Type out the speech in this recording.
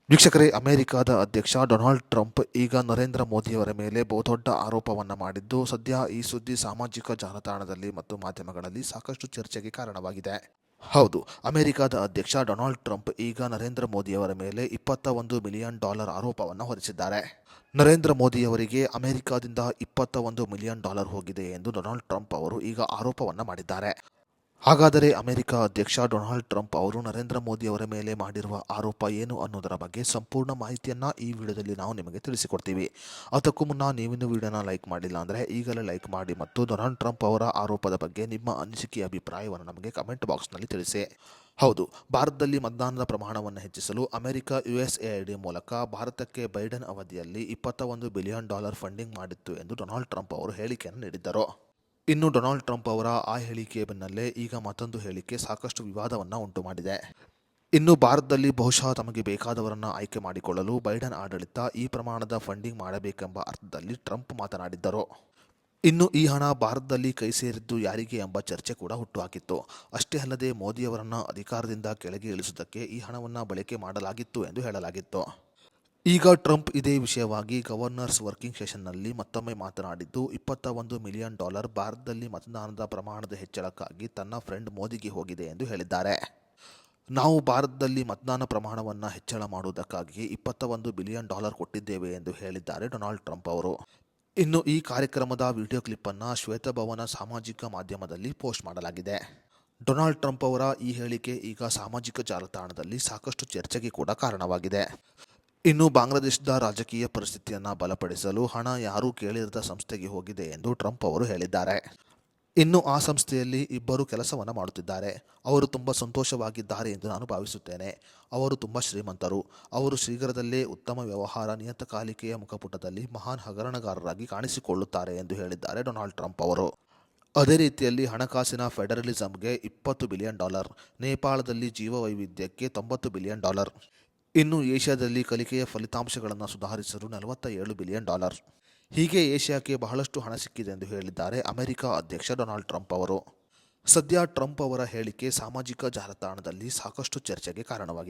ವೀಕ್ಷಕರೇ, ಅಮೆರಿಕದ ಅಧ್ಯಕ್ಷ ಡೊನಾಲ್ಡ್ ಟ್ರಂಪ್ ಈಗ ನರೇಂದ್ರ ಮೋದಿಯವರ ಮೇಲೆ ಬಹುದೊಡ್ಡ ಆರೋಪವನ್ನು ಮಾಡಿದ್ದು, ಸದ್ಯ ಈ ಸುದ್ದಿ ಸಾಮಾಜಿಕ ಜಾಲತಾಣದಲ್ಲಿ ಮತ್ತು ಮಾಧ್ಯಮಗಳಲ್ಲಿ ಸಾಕಷ್ಟು ಚರ್ಚೆಗೆ ಕಾರಣವಾಗಿದೆ. ಹೌದು, ಅಮೆರಿಕದ ಅಧ್ಯಕ್ಷ ಡೊನಾಲ್ಡ್ ಟ್ರಂಪ್ ಈಗ ನರೇಂದ್ರ ಮೋದಿಯವರ ಮೇಲೆ $21 ಮಿಲಿಯನ್ ಆರೋಪವನ್ನು ಹೊರಿಸಿದ್ದಾರೆ. ನರೇಂದ್ರ ಮೋದಿಯವರಿಗೆ ಅಮೆರಿಕದಿಂದ $21 ಮಿಲಿಯನ್ ಹೋಗಿದೆ ಎಂದು ಡೊನಾಲ್ಡ್ ಟ್ರಂಪ್ ಅವರು ಈಗ ಆರೋಪವನ್ನು ಮಾಡಿದ್ದಾರೆ. ಹಾಗಾದರೆ ಅಮೆರಿಕ ಅಧ್ಯಕ್ಷ ಡೊನಾಲ್ಡ್ ಟ್ರಂಪ್ ಅವರು ನರೇಂದ್ರ ಮೋದಿ ಅವರ ಮೇಲೆ ಮಾಡಿರುವ ಆರೋಪ ಏನು ಅನ್ನೋದರ ಬಗ್ಗೆ ಸಂಪೂರ್ಣ ಮಾಹಿತಿಯನ್ನು ಈ ವಿಡಿಯೋದಲ್ಲಿ ನಾವು ನಿಮಗೆ ತಿಳಿಸಿಕೊಡ್ತೀವಿ. ಅದಕ್ಕೂ ಮುನ್ನ ನೀವಿನ್ನು ವಿಡಿಯೋನ ಲೈಕ್ ಮಾಡಿಲ್ಲ ಅಂದರೆ ಈಗಲೇ ಲೈಕ್ ಮಾಡಿ ಮತ್ತು ಡೊನಾಲ್ಡ್ ಟ್ರಂಪ್ ಅವರ ಆರೋಪದ ಬಗ್ಗೆ ನಿಮ್ಮ ಅನಿಸಿಕೆ ಅಭಿಪ್ರಾಯವನ್ನು ನಮಗೆ ಕಮೆಂಟ್ ಬಾಕ್ಸ್ನಲ್ಲಿ ತಿಳಿಸಿ. ಹೌದು, ಭಾರತದಲ್ಲಿ ಮತದಾನದ ಪ್ರಮಾಣವನ್ನು ಹೆಚ್ಚಿಸಲು ಅಮೆರಿಕ USAID ಮೂಲಕ ಭಾರತಕ್ಕೆ ಬೈಡೆನ್ ಅವಧಿಯಲ್ಲಿ $21 ಬಿಲಿಯನ್ ಫಂಡಿಂಗ್ ಮಾಡಿತ್ತು ಎಂದು ಡೊನಾಲ್ಡ್ ಟ್ರಂಪ್ ಅವರು ಹೇಳಿಕೆಯನ್ನು ನೀಡಿದ್ದರು. ಇನ್ನು ಡೊನಾಲ್ಡ್ ಟ್ರಂಪ್ ಅವರ ಆ ಹೇಳಿಕೆಯ ಬೆನ್ನಲ್ಲೇ ಈಗ ಮತ್ತೊಂದು ಹೇಳಿಕೆ ಸಾಕಷ್ಟು ವಿವಾದವನ್ನು ಉಂಟು ಮಾಡಿದೆ. ಇನ್ನು ಭಾರತದಲ್ಲಿ ಬಹುಶಃ ತಮಗೆ ಬೇಕಾದವರನ್ನು ಆಯ್ಕೆ ಮಾಡಿಕೊಳ್ಳಲು ಬೈಡನ್ ಆಡಳಿತ ಈ ಪ್ರಮಾಣದ ಫಂಡಿಂಗ್ ಮಾಡಬೇಕೆಂಬ ಅರ್ಥದಲ್ಲಿ ಟ್ರಂಪ್ ಮಾತನಾಡಿದ್ದರು. ಇನ್ನು ಈ ಹಣ ಭಾರತದಲ್ಲಿ ಕೈ ಸೇರಿದ್ದು ಯಾರಿಗೆ ಎಂಬ ಚರ್ಚೆ ಕೂಡ ಹುಟ್ಟುಹಾಕಿತ್ತು. ಅಷ್ಟೇ ಅಲ್ಲದೆ ಮೋದಿಯವರನ್ನು ಅಧಿಕಾರದಿಂದ ಕೆಳಗೆ ಇಳಿಸುವುದಕ್ಕೆ ಈ ಹಣವನ್ನು ಬಳಕೆ ಮಾಡಲಾಗಿತ್ತು ಎಂದು ಹೇಳಲಾಗಿತ್ತು. ಈಗ ಟ್ರಂಪ್ ಇದೇ ವಿಷಯವಾಗಿ ಗವರ್ನರ್ಸ್ ವರ್ಕಿಂಗ್ ಸೆಷನ್ನಲ್ಲಿ ಮತ್ತೊಮ್ಮೆ ಮಾತನಾಡಿದ್ದು, $21 ಮಿಲಿಯನ್ ಭಾರತದಲ್ಲಿ ಮತದಾನದ ಪ್ರಮಾಣದ ಹೆಚ್ಚಳಕ್ಕಾಗಿ ತನ್ನ ಫ್ರೆಂಡ್ ಮೋದಿಗೆ ಹೋಗಿದೆ ಎಂದು ಹೇಳಿದ್ದಾರೆ. ನಾವು ಭಾರತದಲ್ಲಿ ಮತದಾನ ಪ್ರಮಾಣವನ್ನು ಹೆಚ್ಚಳ ಮಾಡುವುದಕ್ಕಾಗಿ $21 ಬಿಲಿಯನ್ ಕೊಟ್ಟಿದ್ದೇವೆ ಎಂದು ಹೇಳಿದ್ದಾರೆ ಡೊನಾಲ್ಡ್ ಟ್ರಂಪ್ ಅವರು. ಇನ್ನು ಈ ಕಾರ್ಯಕ್ರಮದ ವಿಡಿಯೋ ಕ್ಲಿಪ್ಪನ್ನು ಶ್ವೇತಭವನ ಸಾಮಾಜಿಕ ಮಾಧ್ಯಮದಲ್ಲಿ ಪೋಸ್ಟ್ ಮಾಡಲಾಗಿದೆ. ಡೊನಾಲ್ಡ್ ಟ್ರಂಪ್ ಅವರ ಈ ಹೇಳಿಕೆ ಈಗ ಸಾಮಾಜಿಕ ಜಾಲತಾಣದಲ್ಲಿ ಸಾಕಷ್ಟು ಚರ್ಚೆಗೆ ಕೂಡ ಕಾರಣವಾಗಿದೆ. ಇನ್ನು ಬಾಂಗ್ಲಾದೇಶದ ರಾಜಕೀಯ ಪರಿಸ್ಥಿತಿಯನ್ನು ಬಲಪಡಿಸಲು ಹಣ ಯಾರೂ ಕೇಳಿರದ ಸಂಸ್ಥೆಗೆ ಹೋಗಿದೆ ಎಂದು ಟ್ರಂಪ್ ಅವರು ಹೇಳಿದ್ದಾರೆ. ಇನ್ನು ಆ ಸಂಸ್ಥೆಯಲ್ಲಿ ಇಬ್ಬರು ಕೆಲಸವನ್ನು ಮಾಡುತ್ತಿದ್ದಾರೆ. ಅವರು ತುಂಬ ಸಂತೋಷವಾಗಿದ್ದಾರೆ ಎಂದು ನಾನು ಭಾವಿಸುತ್ತೇನೆ. ಅವರು ತುಂಬ ಶ್ರೀಮಂತರು. ಅವರು ಶೀಘ್ರದಲ್ಲೇ ಉತ್ತಮ ವ್ಯವಹಾರ ನಿಯತಕಾಲಿಕೆಯ ಮುಖಪುಟದಲ್ಲಿ ಮಹಾನ್ ಹಗರಣಗಾರರಾಗಿ ಕಾಣಿಸಿಕೊಳ್ಳುತ್ತಾರೆ ಎಂದು ಹೇಳಿದ್ದಾರೆ ಡೊನಾಲ್ಡ್ ಟ್ರಂಪ್ ಅವರು. ಅದೇ ರೀತಿಯಲ್ಲಿ ಹಣಕಾಸಿನ ಫೆಡರಲಿಸಂಗೆ $20 ಬಿಲಿಯನ್, ನೇಪಾಳದಲ್ಲಿ ಜೀವವೈವಿಧ್ಯಕ್ಕೆ $90 ಬಿಲಿಯನ್, ಇನ್ನು ಏಷ್ಯಾದಲ್ಲಿ ಕಲಿಕೆಯ ಫಲಿತಾಂಶಗಳನ್ನು ಸುಧಾರಿಸಲು $47 ಬಿಲಿಯನ್. ಹೀಗೆ ಏಷ್ಯಾಕ್ಕೆ ಬಹಳಷ್ಟು ಹಣ ಸಿಕ್ಕಿದೆ ಎಂದು ಹೇಳಿದ್ದಾರೆ ಅಮೆರಿಕ ಅಧ್ಯಕ್ಷ ಡೊನಾಲ್ಡ್ ಟ್ರಂಪ್ ಅವರು. ಸದ್ಯ ಟ್ರಂಪ್ ಅವರ ಹೇಳಿಕೆ ಸಾಮಾಜಿಕ ಜಾಲತಾಣದಲ್ಲಿ ಸಾಕಷ್ಟು ಚರ್ಚೆಗೆ ಕಾರಣವಾಗಿದೆ.